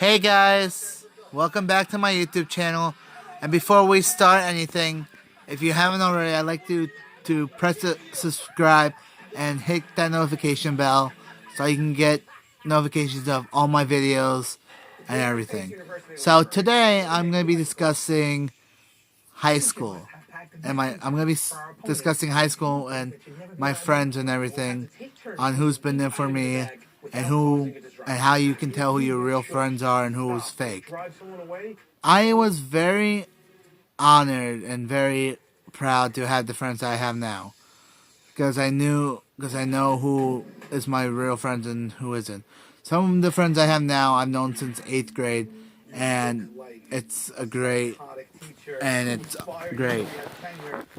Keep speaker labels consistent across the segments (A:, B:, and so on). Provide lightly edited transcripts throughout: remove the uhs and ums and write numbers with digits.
A: Hey guys, welcome back to my YouTube channel. And before we start anything, if you haven't already, I'd like to press the subscribe and hit that notification bell so you can get notifications of all my videos and everything. So today I'm going to be discussing high school. I'm going to be discussing high school and my friends and everything on who's been there for me and how you can tell who your real friends are and who's fake. I was very honored and very proud to have the friends I have now because I know who is my real friends and who isn't. Some of the friends I have now I've known since 8th grade, and it's great.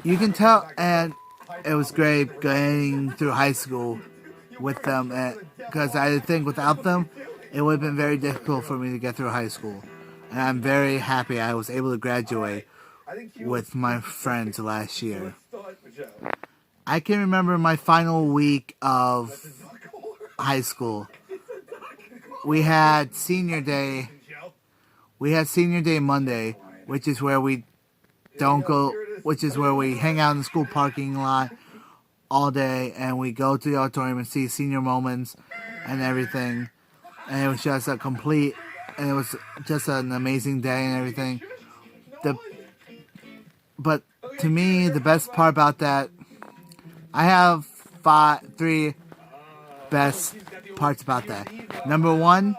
A: You can tell, and it was great going through high school with them, because I think without them, it would have been very difficult for me to get through high school. And I'm very happy I was able to graduate with my friends last year. I can remember my final week of high school. We had senior day. We had senior day Monday, which is where we hang out in the school parking lot all day, and we go to the auditorium and see senior moments and everything. And it was just it was just an amazing day and everything. But to me, the best part about that, I have three best parts about that. Number one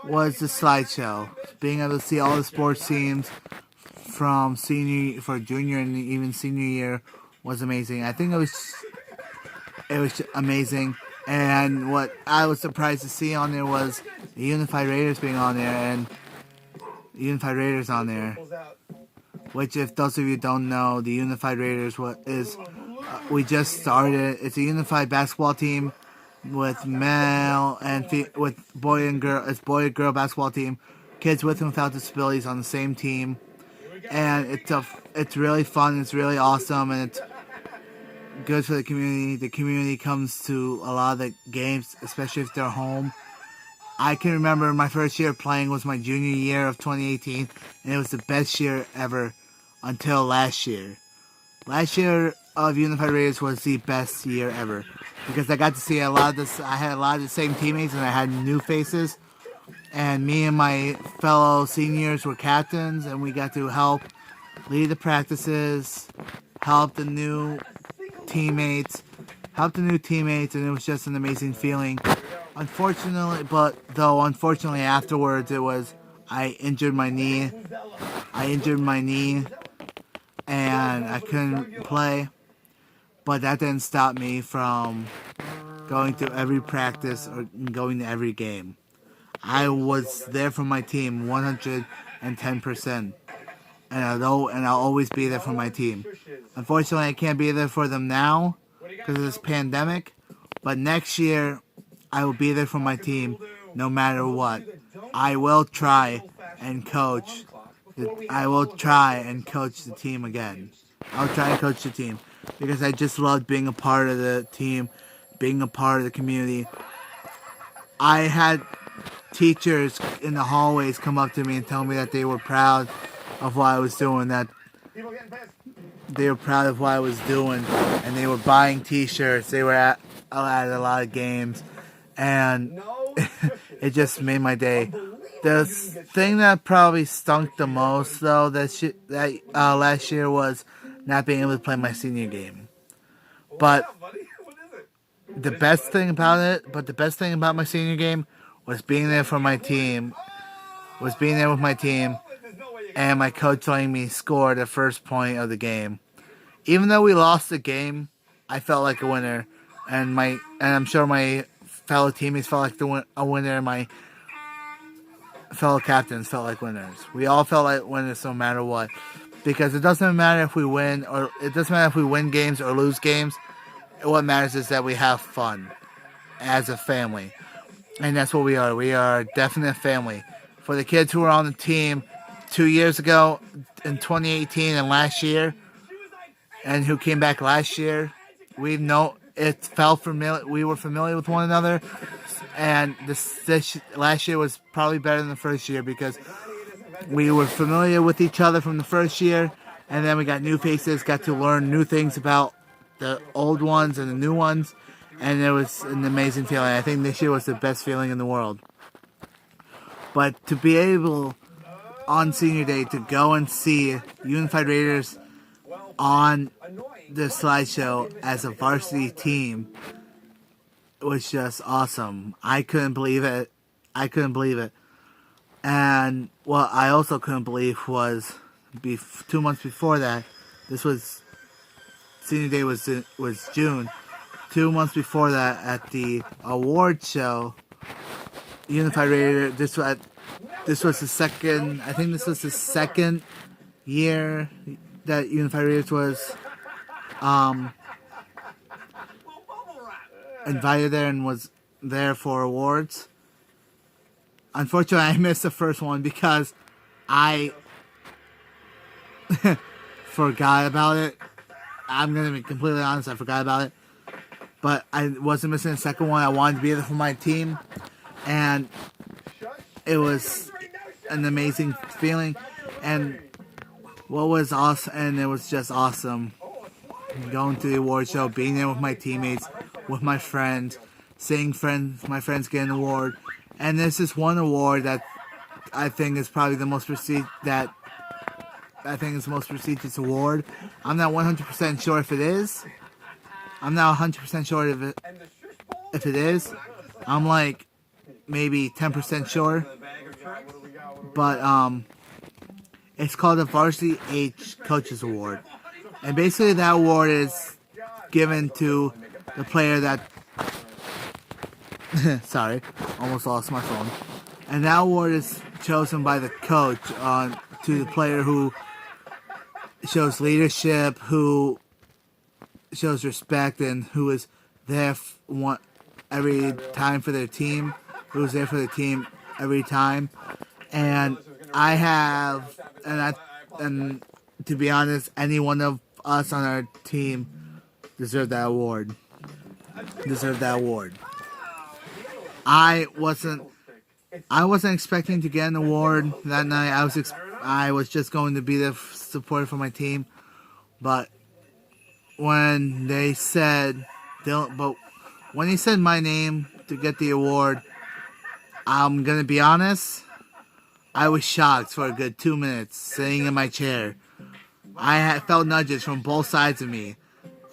A: was the slideshow. Being able to see all the sports teams from junior and even senior year was amazing. I think it was amazing. And what I was surprised to see on there was the Unified Raiders being on there, and Unified Raiders on there. Which, if those of you don't know, the Unified Raiders we just started. It's a unified basketball team with male and with boy and girl. It's boy and girl basketball team. Kids with and without disabilities on the same team, and it's really fun. It's really awesome, and it's good for the community. The community comes to a lot of the games, especially if they're home. I can remember my first year playing was my junior year of 2018, and it was the best year ever until last year. Last year of Unified Raiders was the best year ever because I got to see I had a lot of the same teammates, and I had new faces. And me and my fellow seniors were captains, and we got to help lead the practices, help the new teammates, and it was just an amazing feeling. Unfortunately afterwards I injured my knee. And I couldn't play, but that didn't stop me from going to every practice or going to every game. I was there for my team 110%, and I'll always be there for my team. Unfortunately, I can't be there for them now because of this pandemic, but next year I will be there for my team no matter what. I will try and coach. I will try and coach the team again. I'll try and coach the team because I just loved being a part of the team, being a part of the community. I had teachers in the hallways come up to me and tell me that they were proud of what I was doing, and they were buying t-shirts. They were at a lot of games, and it just made my day. The thing that probably stunk the most, though, last year was not being able to play my senior game. But the best thing about my senior game was being there for my team. Was being there with my team, and my coach letting me score the first point of the game. Even though we lost the game, I felt like a winner, and I'm sure my fellow teammates felt like a winner, and my fellow captains felt like winners. We all felt like winners no matter what, because it doesn't matter if we win games or lose games. What matters is that we have fun as a family, and that's what we are. We are a definite family. For the kids who were on the team 2 years ago in 2018 and last year, and who came back last year, it felt familiar. We were familiar with one another, and this last year was probably better than the first year because we were familiar with each other from the first year, and then we got new faces, got to learn new things about the old ones and the new ones, and it was an amazing feeling. I think this year was the best feeling in the world. But to be able on senior day to go and see Unified Raiders on the slideshow as a varsity team was just awesome. I couldn't believe it. I couldn't believe it. And what I also couldn't believe was 2 months before that, this was senior day was June. 2 months before that, at the award show, Unified Raider. This was the second. I think this was the second year that Unified Raiders was invited there and was there for awards. Unfortunately, I missed the first one because I forgot about it. I'm going to be completely honest, I forgot about it. But I wasn't missing the second one. I wanted to be there for my team. And it was an amazing feeling. And what was awesome, and it was just awesome going to the award show, being there with my teammates, with my friends, seeing my friends get an award. And this is one award that I think is probably the most prestigious award. I'm not 100% sure if it is. I'm not 100% sure if it is. I'm like maybe 10% sure. But it's called the Varsity H Coaches Award. And basically that award is given to the player that sorry, almost lost my phone. And that award is chosen by the coach to the player who shows leadership, who shows respect, and who is there every time for their team, who's there for the team every time. And and to be honest, any one of us on our team deserved that award. I wasn't expecting to get an award that night. I was just going to be the supporter for my team, but when they said my name to get the award, I'm gonna be honest, I was shocked for a good 2 minutes sitting in my chair. I had felt nudges from both sides of me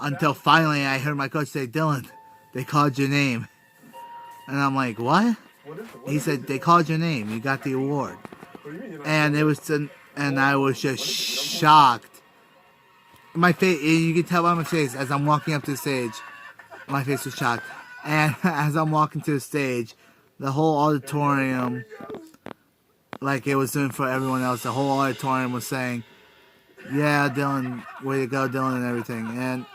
A: until finally I heard my coach say, "Dylan, they called your name." And I'm like, "What?" He said, "They called your name. You got the award." And I was just shocked. My face, you can tell by my face as I'm walking up to the stage, my face was shocked. And as I'm walking to the stage, the whole auditorium, like it was doing for everyone else, the whole auditorium was saying, "Yeah, Dylan, way to go, Dylan," and everything. And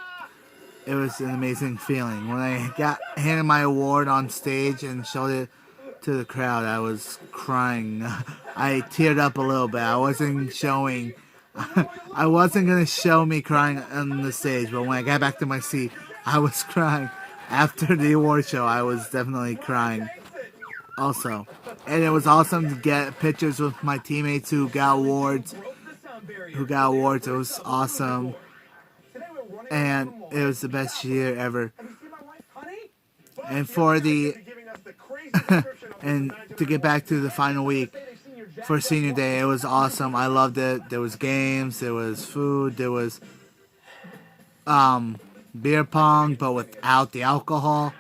A: it was an amazing feeling. When I got handed my award on stage and showed it to the crowd, I was crying. I teared up a little bit. I wasn't going to show me crying on the stage, but when I got back to my seat, I was crying. After the award show, I was definitely crying also. And it was awesome to get pictures with my teammates who got awards. It was awesome. And it was the best year ever. And and to get back to the final week for senior day, it was awesome. I loved it. There was games, there was food, there was beer pong, but without the alcohol,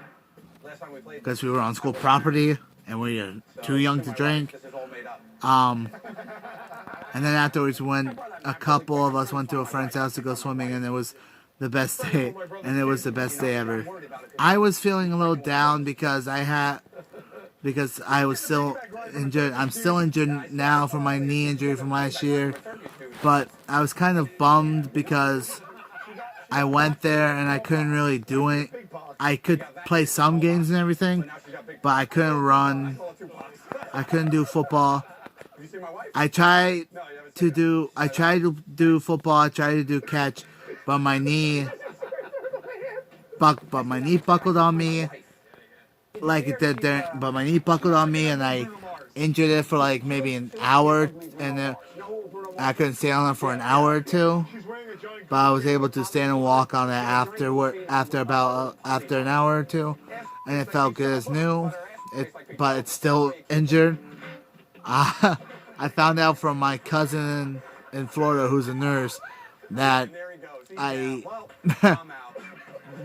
A: because we were on school property and we were too young to drink. And then afterwards, when a couple of us went to a friend's house to go swimming, and it was the best day, and it was the best day ever. I was feeling a little down because I was still injured. I'm still injured now from my knee injury from last year, but I was kind of bummed because I went there and I couldn't really do it. I could play some games and everything, but I couldn't run. I couldn't do football. I tried to do football. I tried to do catch, but my knee but my knee buckled on me like it did there. But my knee buckled on me, and I injured it for like maybe an hour, and I couldn't stay on it for an hour or two. But I was able to stand and walk on it after an hour or two, and it felt good as new. But it's still injured. I found out from my cousin in Florida, who's a nurse, that I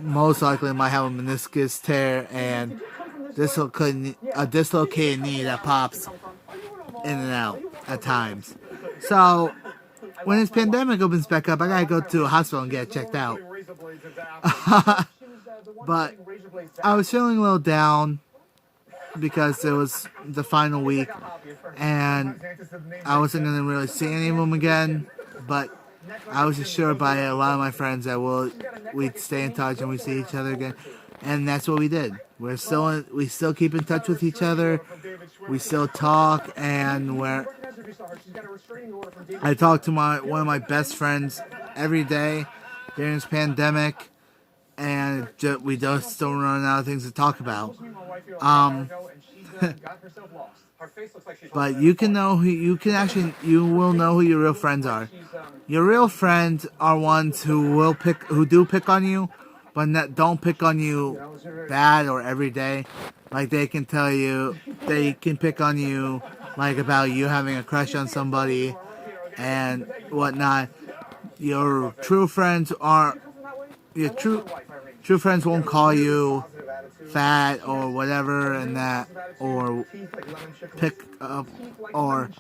A: most likely might have a meniscus tear and a dislocated knee that pops in and out at times. So when this pandemic opens back up, I gotta go to a hospital and get it checked out. But I was feeling a little down because it was the final week, and I wasn't going to really see any of them again, but I was assured by a lot of my friends that we'd stay in touch and we'd see each other again, and that's what we did. We still keep in touch with each other, we still talk, and I talk to one of my best friends every day during this pandemic, and we just still run out of things to talk about. But you will know who your real friends are. Your real friends are ones who do pick on you, but don't pick on you bad or every day. Like they can pick on you like about you having a crush on somebody and whatnot. Your true friends won't call you fat or whatever and that, or pick up on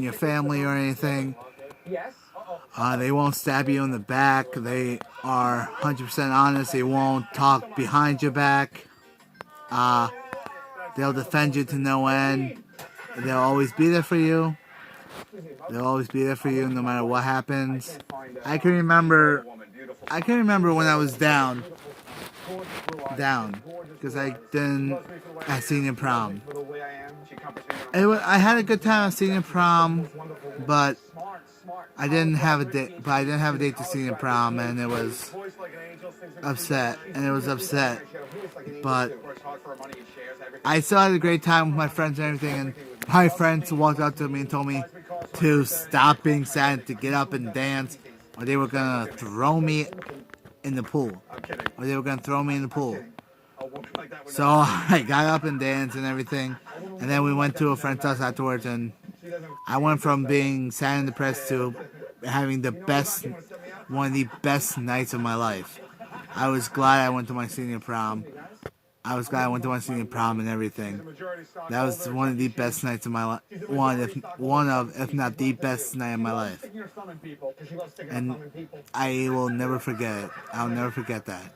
A: your family or anything. They won't stab you in the back. They are 100% honest. They won't talk behind your back. They'll defend you to no end. They'll always be there for you. They'll always be there for you no matter what happens. I can remember when I was down because I didn't at senior prom. I had a good time at senior prom, but I didn't have a date. But I didn't have a date to senior prom, and it was upset. But I still had a great time with my friends and everything. And my friends walked up to me and told me to stop being sad, to get up and dance, or they were gonna throw me in the pool. So I got up and danced and everything, and then we went to a friend's house afterwards, and I went from being sad and depressed to having one of the best nights of my life. I was glad I went to my senior prom. And everything. That was one of the best nights of my life. If not the best night of my life. And I will never forget it. I'll never forget that.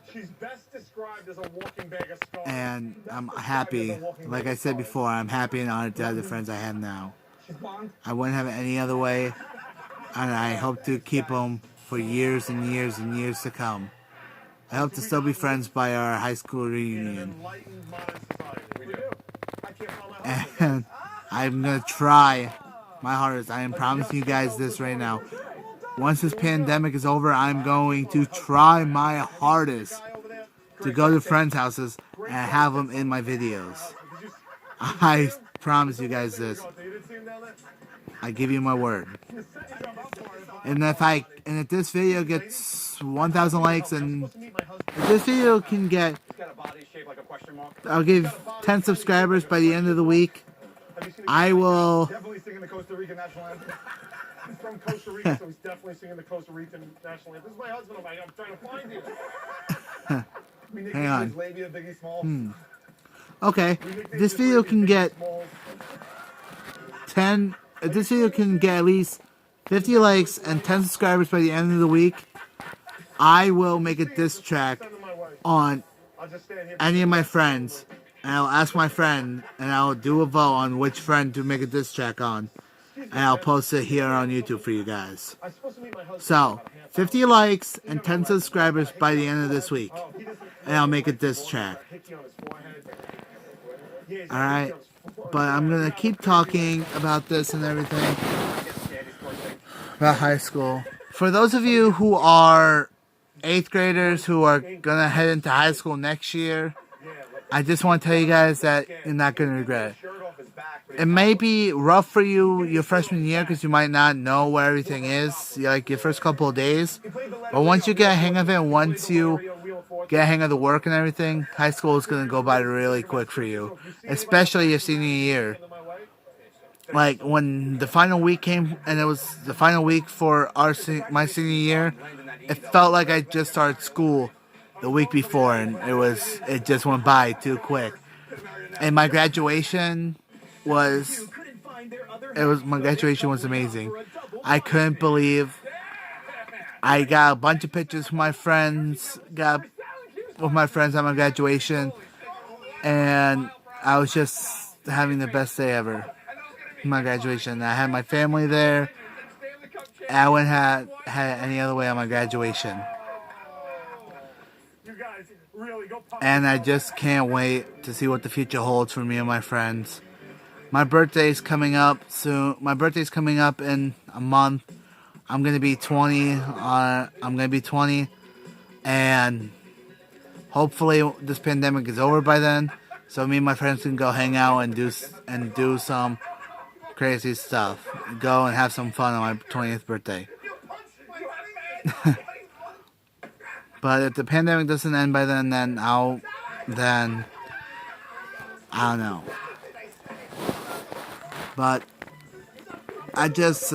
A: And I'm happy. Like I said before, I'm happy and honored to have the friends I have now. I wouldn't have it any other way. And I hope to keep them for years and years and years to come. I hope to still be friends by our high school reunion. And I'm going to try my hardest. I am promising you guys this right now. Once this pandemic is over, I'm going to try my hardest to go to friends' houses and have them in my videos. I promise you guys this. I give you my word. And if this video gets 1,000 likes, and if this video can get, I'll give 10 subscribers by the end of the week, I will. Definitely singing the Costa Rican national anthem. He's from Costa Rica, so he's definitely singing the Costa Rican national anthem. This is my husband. I'm trying to find you. Hang on. Okay, this video can get 10. If this video can get at least 50 likes and 10 subscribers by the end of the week, I will make a diss track on any of my friends, and I'll ask my friend, and I'll do a vote on which friend to make a diss track on, and I'll post it here on YouTube for you guys. So, 50 likes and 10 subscribers by the end of this week, and I'll make a diss track. Alright? But I'm going to keep talking about this and everything. About high school. For those of you who are 8th graders who are gonna head into high school next year, I just want to tell you guys that you're not gonna regret it. It may be rough for you your freshman year because you might not know where everything is, like your first couple of days. But once you get a hang of it, once you get a hang of the work and everything, high school is going to go by really quick for you, especially your senior year. Like when the final week came and it was the final week for my senior year, it felt like I just started school the week before, and it just went by too quick. And my graduation was amazing. I couldn't believe I got a bunch of pictures with my friends at my graduation, and I was just having the best day ever. My graduation. I had my family there. I wouldn't have had it any other way on my graduation. And I just can't wait to see what the future holds for me and my friends. My birthday's coming up soon. My birthday's coming up in a month. I'm gonna be 20. And hopefully this pandemic is over by then, so me and my friends can go hang out and do some crazy stuff. Go and have some fun on my 20th birthday. But if the pandemic doesn't end by then I don't know. But I just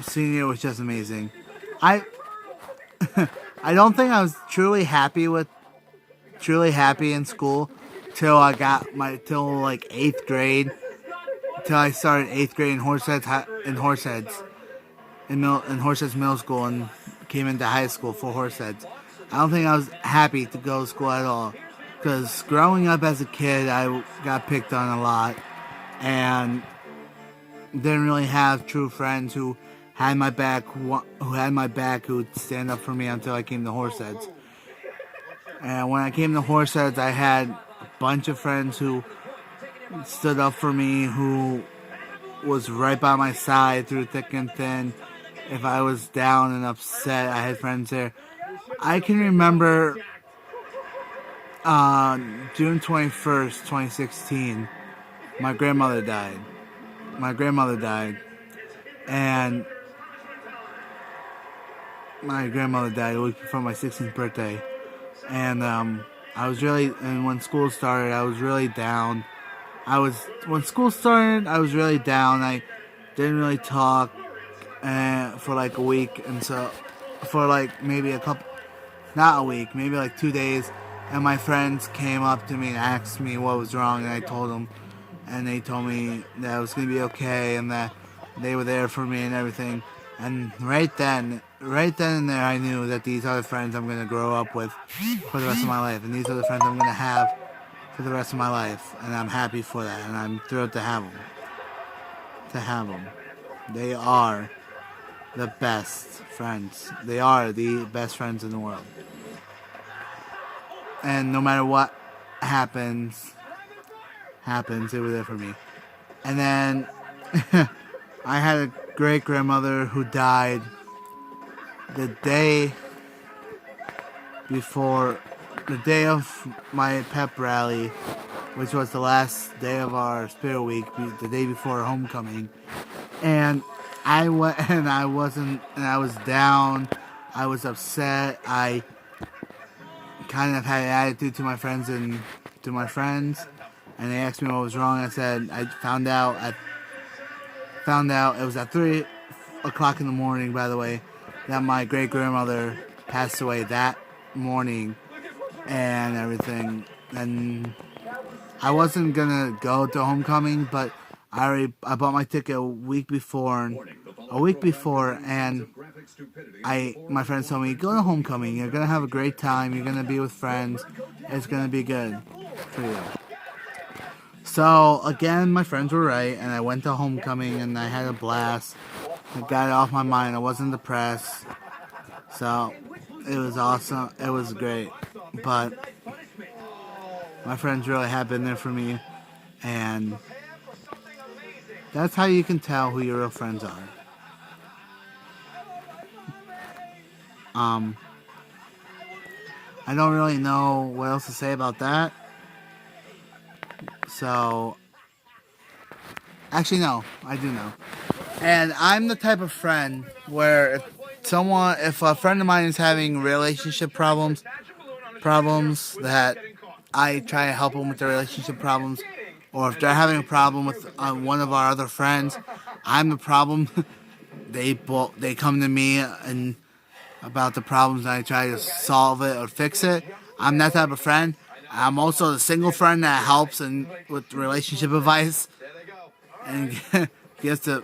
A: senior was just amazing. I don't think I was truly happy in school till I got till like 8th grade. Till I started 8th grade in Horseheads Middle School and came into high school for Horseheads. I don't think I was happy to go to school at all, because growing up as a kid, I got picked on a lot and didn't really have true friends who had my back, who'd stand up for me until I came to Horseheads. And when I came to Horseheads, I had a bunch of friends who stood up for me, who was right by my side through thick and thin. If I was down and upset, I had friends there. I can remember June 21st, 2016, my grandmother died. And my grandmother died a week before my 16th birthday. And when school started, I was really down. When school started, I was really down. I didn't really talk for like a week, and so for like maybe not a week, maybe like 2 days, and my friends came up to me and asked me what was wrong, and I told them, and they told me that I was going to be okay, and that they were there for me and everything. And right then and there, I knew that these are the friends I'm going to grow up with for the rest of my life, and these are the friends I'm going to have for the rest of my life, and I'm happy for that, and I'm thrilled to have them. They are the best friends. They are the best friends in the world. And no matter what happens, they were there for me. And then I had a great grandmother who died the day of my pep rally, which was the last day of our Spirit Week, the day before homecoming. And I was down. I was upset. I kind of had an attitude to my friends, and they asked me what was wrong. I said I found out it was at 3 o'clock in the morning, by the way, that my great grandmother passed away that morning and everything. And I wasn't gonna go to homecoming, but I bought my ticket a week before, and my friends told me, go to homecoming, you're gonna have a great time, you're gonna be with friends, it's gonna be good for you. So again, my friends were right, and I went to homecoming and I had a blast. I got it off my mind. I wasn't depressed, so it was awesome. It was great, but my friends really have been there for me, and that's how you can tell who your real friends are. I don't really know what else to say about that. So, actually, no, I do know. And I'm the type of friend where if a friend of mine is having relationship problems that I try to help them with their relationship problems, or if they're having a problem with one of our other friends, I'm the problem. They come to me and about the problems and I try to solve it or fix it. I'm that type of friend. I'm also the single friend that helps and with relationship advice and gets to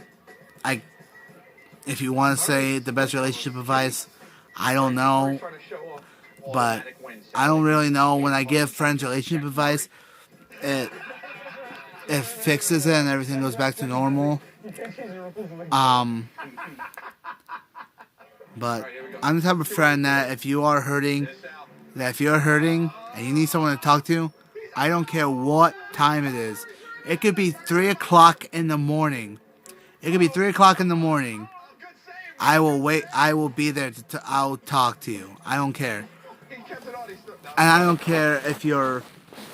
A: if you want to say the best relationship advice, I don't know, but I don't really know. When I give friends relationship advice, it fixes it and everything goes back to normal. But I'm the type of friend that if you're hurting and you need someone to talk to, I don't care what time it is. It could be 3 o'clock in the morning. I will wait. I will be there. I'll talk to you. I don't care. And I don't care if you're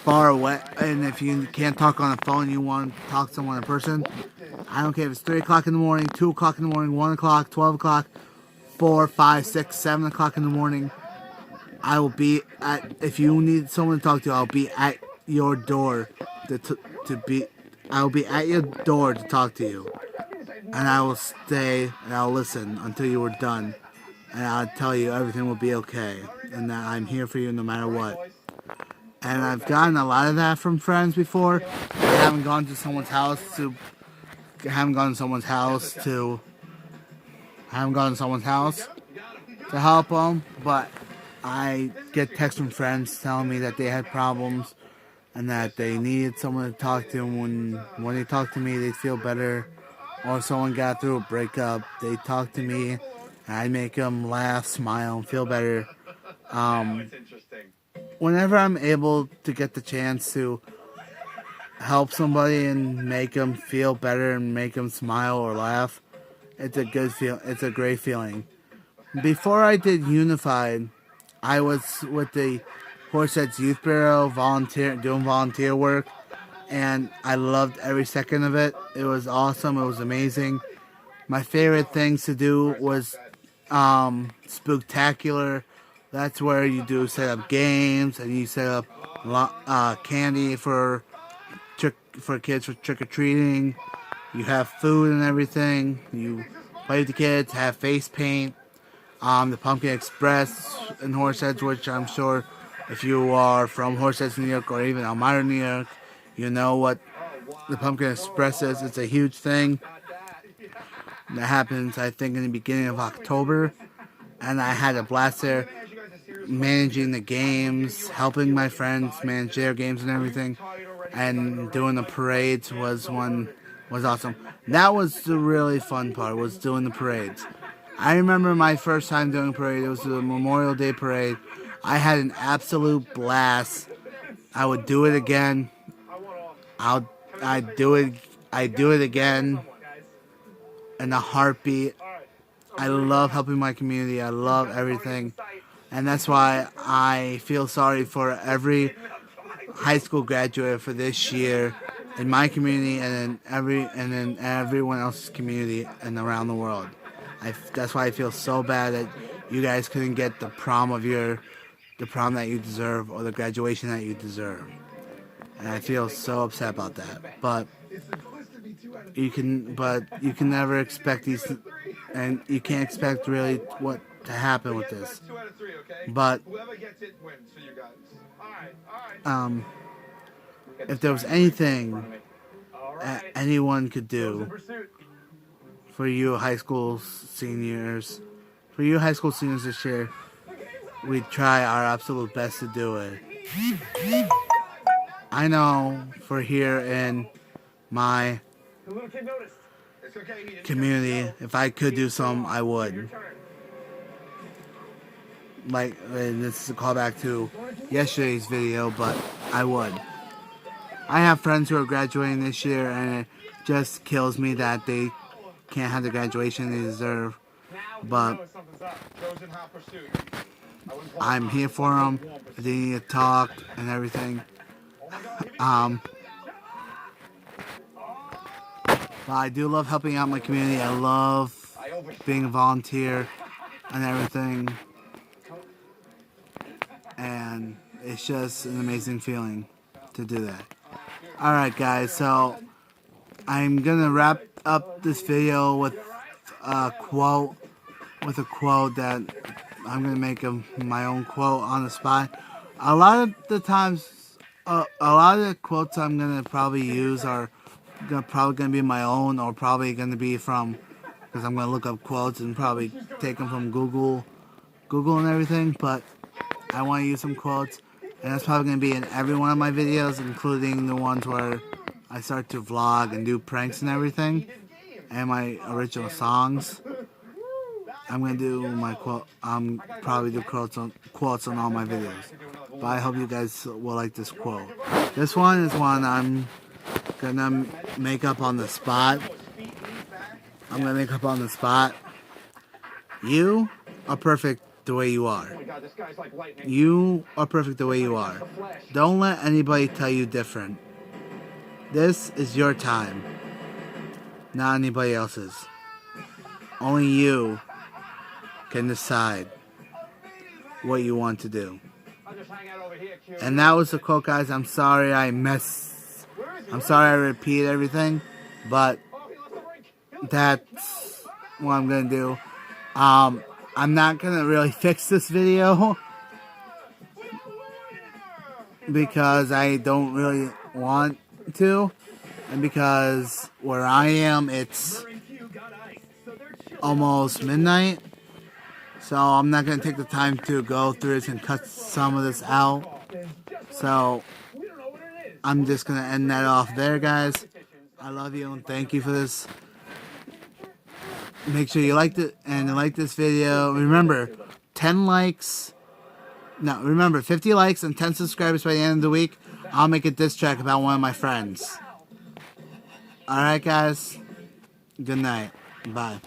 A: far away and if you can't talk on the phone, you want to talk to someone in person. I don't care if it's 3 o'clock in the morning, 2 o'clock in the morning, 1 o'clock, 12 o'clock, 4, 5, 6, 7 o'clock in the morning. I will be if you need someone to talk to, I'll be at your door I'll be at your door to talk to you. And I will stay and I'll listen until you are done. And I'll tell you everything will be okay. And that I'm here for you no matter what. And I've gotten a lot of that from friends before. I haven't gone to someone's house to help them, but I get texts from friends telling me that they had problems and that they needed someone to talk to. When they talk to me, they feel better. Or if someone got through a breakup, they talk to me, and I make them laugh, smile, and feel better. Whenever I'm able to get the chance to help somebody and make them feel better and make them smile or laugh, it's a great feeling. Before I did Unified, I was with the Horseheads Youth Bureau, doing volunteer work, and I loved every second of it. It was awesome. It was amazing. My favorite things to do was Spooktacular. That's where you do set up games and you set up candy for kids for trick or treating. You have food and everything. You play with the kids, have face paint. The Pumpkin Express in Horseheads, which I'm sure if you are from Horseheads, New York, or even Elmira, New York, you know what the Pumpkin Express is. It's a huge thing that happens, I think, in the beginning of October. And I had a blast there, managing the games, helping my friends manage their games and everything. And doing the parades was awesome. That was the really fun part, was doing the parades. I remember my first time doing a parade. It was the Memorial Day parade. I had an absolute blast. I would do it again. I'd do it again in a heartbeat. I love helping my community. I love everything. And that's why I feel sorry for every high school graduate for this year in my community and in everyone else's community and around the world. That's why I feel so bad that you guys couldn't get the prom that you deserve or the graduation that you deserve. And I feel so upset about that. But you can never expect these, and you can't expect really what to happen with this. But if there was anything anyone could do for you high school seniors this year, we try our absolute best to do it. I know for here in my community, if I could do something, I would. And this is a callback to yesterday's video, but I would. I have friends who are graduating this year, and it just kills me that they can't have the graduation they deserve. but I'm here for them. They need to talk and everything. But I do love helping out my community. I love being a volunteer and everything. And it's just an amazing feeling to do that. Alright guys, so I'm gonna wrap up this video with a quote that I'm gonna make my own quote on the spot. A lot of the times, a lot of the quotes I'm gonna probably use are probably gonna be my own, or probably gonna be from, because I'm gonna look up quotes and probably take them from Google and everything. But I want to use some quotes, and that's probably gonna be in every one of my videos, including the ones where I start to vlog and do pranks and everything, and my original songs. I'm gonna do my quote. Probably do quotes on all my videos. But I hope you guys will like this quote. This one is one I'm gonna make up on the spot. You are perfect the way you are. You are perfect the way you are. Don't let anybody tell you different. This is your time, not anybody else's. Only you can decide what you want to do. And that was the quote, guys. I'm sorry I repeat everything, but that's what I'm gonna do. I'm not gonna really fix this video because I don't really want to, and because where I am it's almost midnight, so I'm not gonna take the time to go through this and cut some of this out. So I'm just gonna end that off there, guys. I love you and thank you for this. Make sure you liked it and like this video. Remember, 50 likes and 10 subscribers by the end of the week. I'll make a diss track about one of my friends. Alright guys, good night. Bye.